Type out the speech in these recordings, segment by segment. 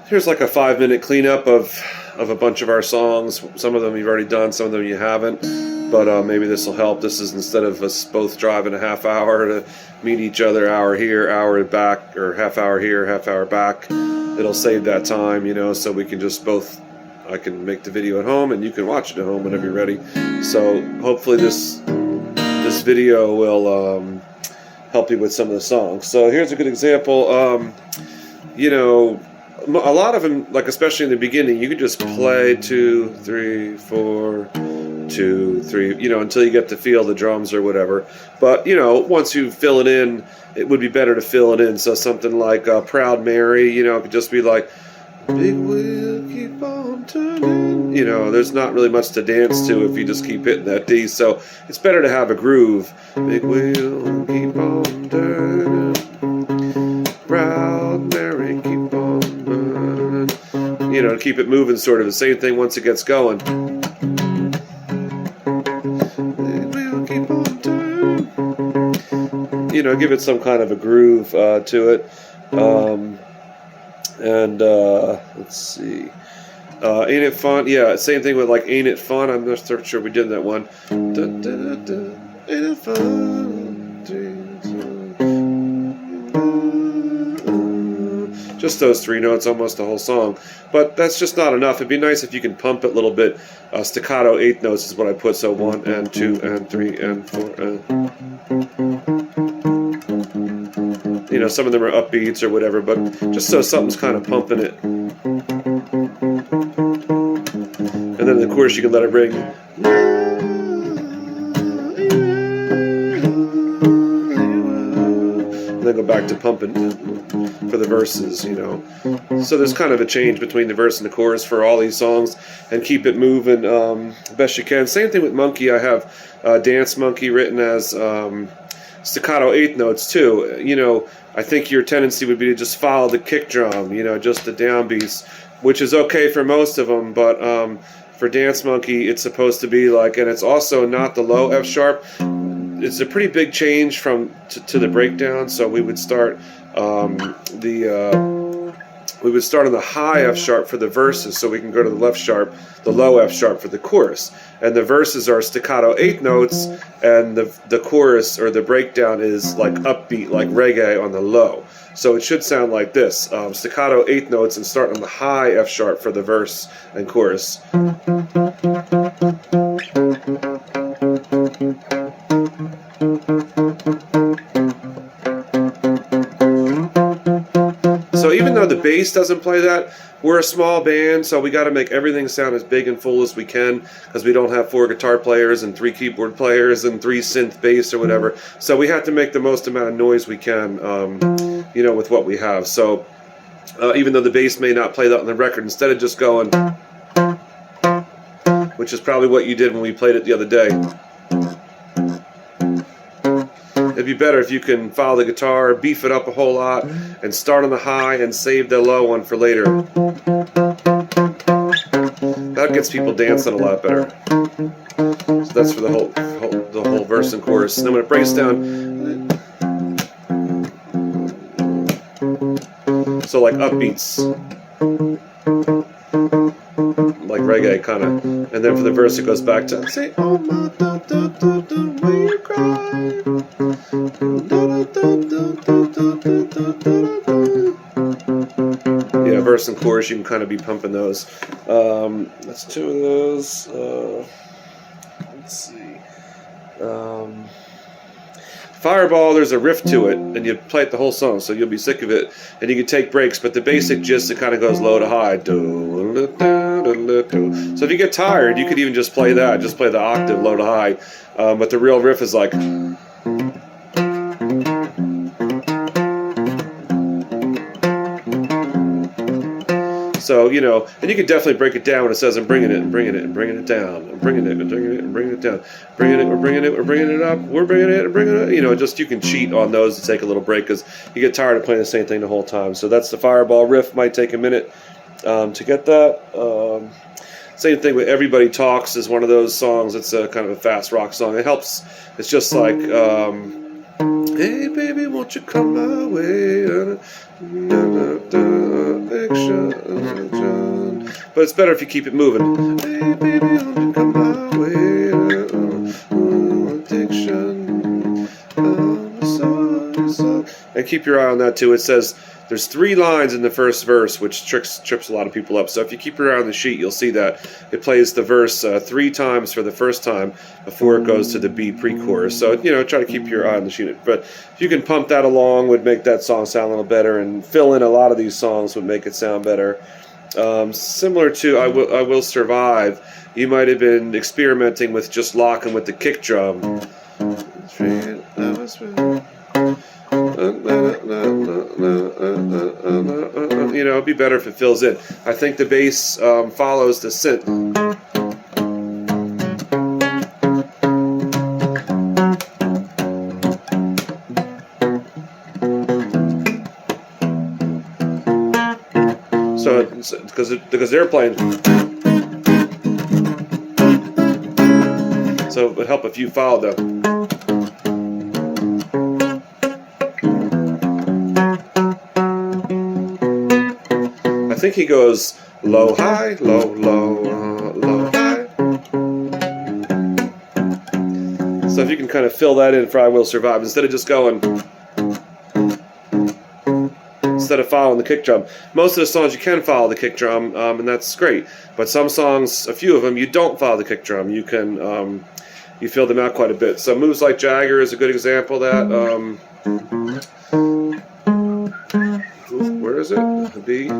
Here's like a 5-minute cleanup of a bunch of our songs. Some of them you've already done, some of them you haven't. But maybe this will help. This is instead of us both driving a half hour to meet each other, hour here, hour back, or half hour here, half hour back. It'll save that time, so we can just both. I can make the video at home, and you can watch it at home whenever you're ready. So hopefully this video will help you with some of the songs. So here's a good example. A lot of them, like especially in the beginning, you can just play 2, 3, 4, 2, 3, until you get to feel the drums or whatever. But once you fill it in, it would be better to fill it in. So something like Proud Mary, it could just be like, big wheel keep on turning. There's not really much to dance to if you just keep hitting that D. So it's better to have a groove. Big wheel keep on turning. Proud Mary keep on turning. To keep it moving, sort of the same thing once it gets going. Big wheel keep on turning. Give it some kind of a groove to it. Let's see. Ain't It Fun? Yeah, same thing with like Ain't It Fun? I'm not sure we did that one. Ain't it fun? Just those 3 notes, almost the whole song. But that's just not enough. It'd be nice if you can pump it a little bit. Staccato 8 notes is what I put. So 1 and 2 and 3 and 4 and some of them are upbeats or whatever, but just so something's kind of pumping it. And then of course you can let it ring. And then go back to pumping for the verses, So there's kind of a change between the verse and the chorus for all these songs, and keep it moving best you can. Same thing with Monkey. I have Dance Monkey written as staccato 8 notes too. I think your tendency would be to just follow the kick drum, just the downbeats, which is okay for most of them, but for Dance Monkey, it's supposed to be like, and it's also not the low F sharp. It's a pretty big change to the breakdown. So we would start we would start on the high F sharp for the verses, so we can go to the the low F sharp for the chorus. And the verses are staccato 8 notes, and the chorus or the breakdown is like upbeat, like reggae on the low. So it should sound like this: staccato 8 notes and start on the high F sharp for the verse and chorus. So even though the bass doesn't play that, we're a small band, so we got to make everything sound as big and full as we can, because we don't have 4 guitar players and 3 keyboard players and 3 synth bass or whatever. So we have to make the most amount of noise we can, with what we have. So even though the bass may not play that on the record, instead of just going, which is probably what you did when we played it the other day, it'd be better if you can follow the guitar, beef it up a whole lot, and start on the high and save the low one for later. That gets people dancing a lot better. So that's for the whole verse and chorus. And then when it breaks down, so like upbeats, like reggae kind of, and then for the verse it goes back to say, oh my da da da da, will you cry? Yeah, verse and chorus, you can kind of be pumping those. That's 2 of those. Let's see. Fireball, there's a riff to it, and you play it the whole song, so you'll be sick of it, and you can take breaks, but the basic gist, it kind of goes low to high. So if you get tired, you could even just play that, just play the octave low to high, but the real riff is like... So, and you can definitely break it down when it says, I'm bringing it, and bringing it, and bringing it down, I'm bringing it, and bringing it, and bringing it down, bringing it, we're bringing it, we're bringing it up, we're bringing it, and bringing it, just you can cheat on those to take a little break, because you get tired of playing the same thing the whole time. So that's the Fireball riff. Might take a minute to get that. Same thing with Everybody Talks is one of those songs. It's a kind of a fast rock song. It helps. It's just like, hey baby, won't you come my way? but it's better if you keep it moving. Hey, baby, come my way. Addiction. And keep your eye on that too. It says there's 3 lines in the first verse, which trips a lot of people up. So if you keep your eye on the sheet, you'll see that it plays the verse 3 times for the first time before it goes to the B pre-chorus. So, try to keep your eye on the sheet. But if you can pump that along, would make that song sound a little better, and fill in a lot of these songs would make it sound better. Similar to I Will Survive, you might have been experimenting with just locking with the kick drum. It'd be better if it fills in. I think the bass follows the synth. So, because they're playing, so it would help if you followed them. I think he goes low, high, low, low, low, high. So if you can kind of fill that in for I Will Survive, instead of just going, instead of following the kick drum. Most of the songs you can follow the kick drum, and that's great. But some songs, a few of them, you don't follow the kick drum. You can, you fill them out quite a bit. So Moves Like Jagger is a good example of that. Where is it? The B.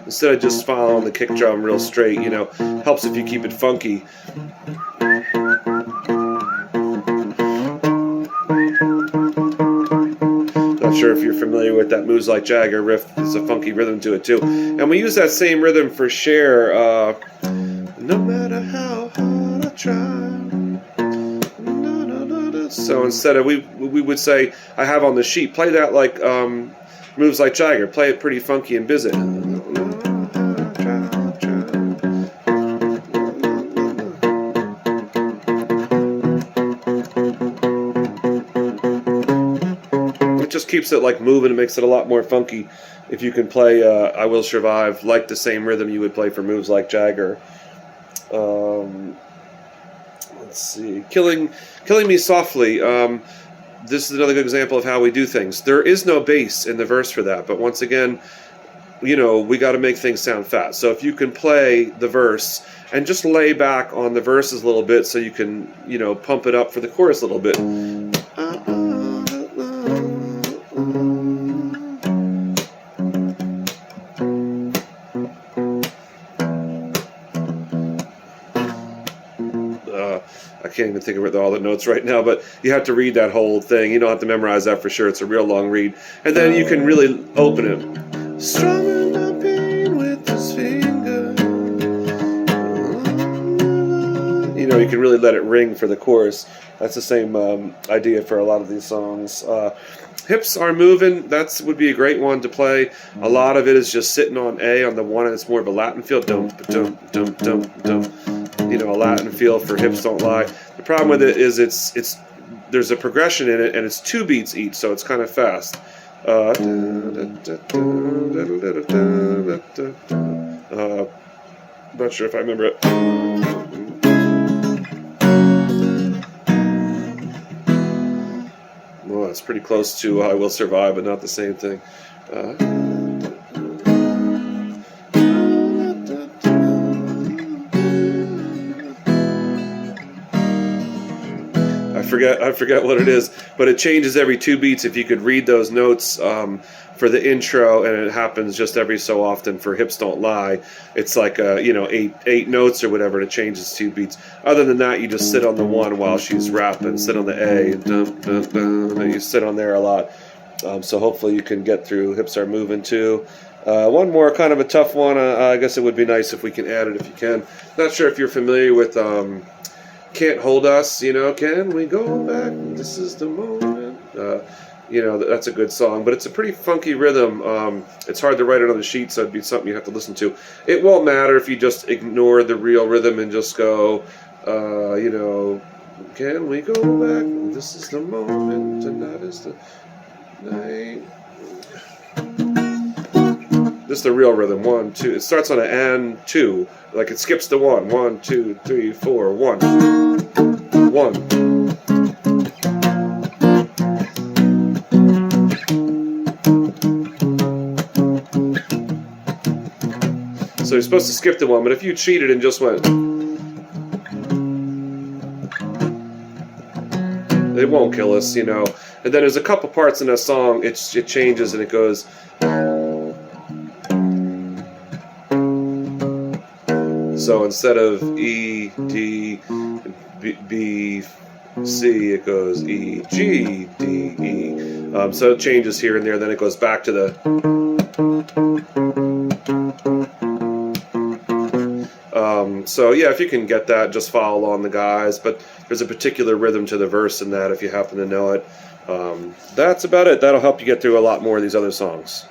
Instead of just following the kick drum real straight, helps if you keep it funky. Not sure if you're familiar with that Moves Like Jagger riff. There's a funky rhythm to it too. And we use that same rhythm for Cher. No matter how hard I try. So instead of, we would say, I have on the sheet, play that like Moves Like Jagger. Play it pretty funky and busy. It just keeps it like moving and makes it a lot more funky if you can play I Will Survive like the same rhythm you would play for Moves Like Jagger. Let's see. Killing Me Softly. This is another good example of how we do things. There is no bass in the verse for that, but once again, we got to make things sound fast. So if you can play the verse and just lay back on the verses a little bit so you can, pump it up for the chorus a little bit. I can't even think of all the notes right now, but you have to read that whole thing. You don't have to memorize that for sure. It's a real long read. And then you can really open it. Strumming my pain with his finger. You can really let it ring for the chorus. That's the same idea for a lot of these songs. Hips Are Moving, that would be a great one to play. A lot of it is just sitting on A on the one, and it's more of a Latin feel. Dum, dum, dum, dum, dum. A Latin feel for Hips Don't Lie. The problem with it is there's a progression in it, and it's 2 beats each, so it's kind of fast. Not sure if I remember it. Well, it's pretty close to I Will Survive, but not the same thing. I forget what it is, but it changes every 2 beats. If you could read those notes for the intro, and it happens just every so often for Hips Don't Lie. It's like 8 notes or whatever, and it changes 2 beats. Other than that, you just sit on the one while she's rapping, sit on the A, dun, dun, dun, and you sit on there a lot. So hopefully you can get through Hips Are Moving too. One more kind of a tough one. I guess it would be nice if we can add it if you can. Not sure if you're familiar with Can't Hold Us, can we go back? This is the moment. That's a good song, but it's a pretty funky rhythm. It's hard to write it on the sheet, so it'd be something you have to listen to. It won't matter if you just ignore the real rhythm and just go, can we go back? This is the moment, and that is the night. This is the real rhythm. 1, 2. It starts on an and 2, like it skips the 1. 1, 2, 3, 4. 1, 1. So you're supposed to skip the 1, but if you cheated and just went, it won't kill us, you know. And then there's a couple parts in that song, it changes and it goes. So instead of E, D, B, C, it goes E, G, D, E. So it changes here and there, then it goes back to the. So yeah, if you can get that, just follow along the guys. But there's a particular rhythm to the verse in that if you happen to know it. That's about it. That'll help you get through a lot more of these other songs.